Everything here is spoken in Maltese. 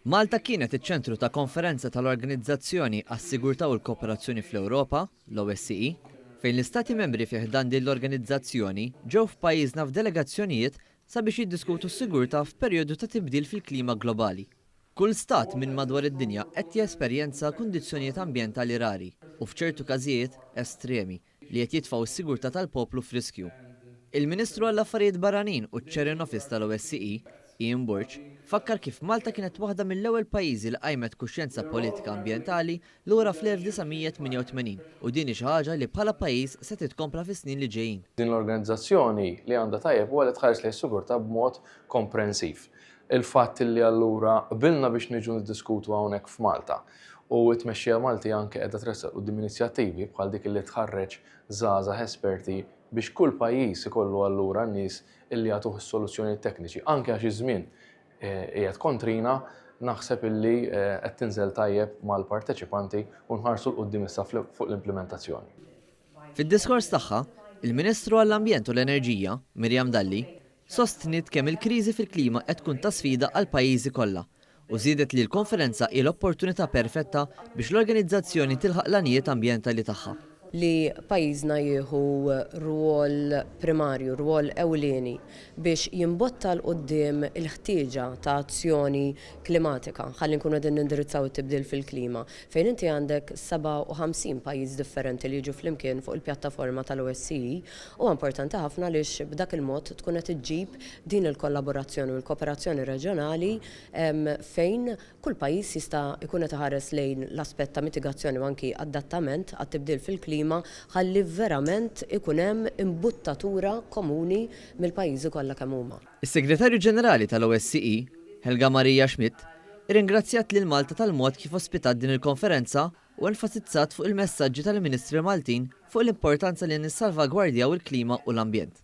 Malta kienet iċ-ċentru ta' konferenza tal-Organizzazzjoni għas-Sigurtà u l-Kooperazzjoni fl-Ewropa, l-OSCE, fejn l-Istati membri fih dan din l-organizzazzjoni ġew f'pajjiżna f'delegazzjonijiet sabiex jiddiskutu s-sigurtà f'perjodu ta' tibdil fil-klima globali. Kull stat minn madwar id-dinja qed jesperjenza kundizzjonijiet ambjentali rari u f'ċertu każijiet estremi li qed jitfgħu s-sigurtà tal-poplu f'riskju. Il-Ministru għall-Affarijiet Barranin u ċ-Chairman Office tal-OSCE, Ian Burch, fakkar kif Malta kienet waħda mill-ewwel pajjiżi li qajmet kuxjenza politika ambjentali lura fl-1988 u din hi xi ħaġa li bħala pajjiż se titkompla fis-snin li ġejjin. Din l-organizzazzjoni li għandha tajjeb huwa li tħares lejn is-sigurtà b'mod komprensiv. Il-fatt li allura qbilna biex niġu niddiskutu hawnhekk f'Malta u t-tmexxija Malti anke qiegħda tressaq quddiem inizjattivi bħal dik li tħarreġ żgħażagħ esperti biex kull pajjiż ikollu allura n-nies illi jagħtuh is-soluzzjonijiet tekniċi anke għax iż-żmien qiegħed kontrina naħseb illi qed tinżel tajjeb mal-parteċipanti u nħarsu l-qudiem issa fuq l-implementazzjoni. Fid-diskors tagħha, il-Ministru għall-Ambjent u l-Enerġija, Miriam Dalli, sostniet kemm il-kriżi fil-klima qed tkun ta' sfida għal pajjiżi kollha u żiedet li l-konferenza hi l-opportunità perfetta biex l-organizzazzjoni tilħaq l-għanijiet ambjentali tagħha. Li pajjiżna jieħu rwol primarju, rwol ewlieni biex jimbotta l-qoddim il-ħtieġa ta' azzjoni klimatika, ħalli nkunu qegħdin nindirizzaw it-tibdil fil-klima, fejn inti għandek 57 pajjiż differenti li jiġu flimkien fuq il-pjattaforma tal-OSCE, huwa importanti ħafna għaliex b'dak il-mod tkun qed iġġib din il-kollaborazzjoni u l-kooperazzjoni reġjonali fejn kull pajjiż jista' jkun qed iħares lejn l-aspett ta' mitigazzjoni u anki adattament għat-tibdil fil-klima ħalli verament ikun hemm imbuttatura komuni mill-pajjiżi kollha kemm huma. Is-Segretarju Ġenerali tal-OSCE, Helga Maria Schmidt, irringrazzjat lil Malta tal-mod kif ospitat din il-konferenza u enfasizzat fuq il-messaġġi tal-Ministri Maltin fuq l-importanza li nissalvagwardjaw il-klima u l-ambjent.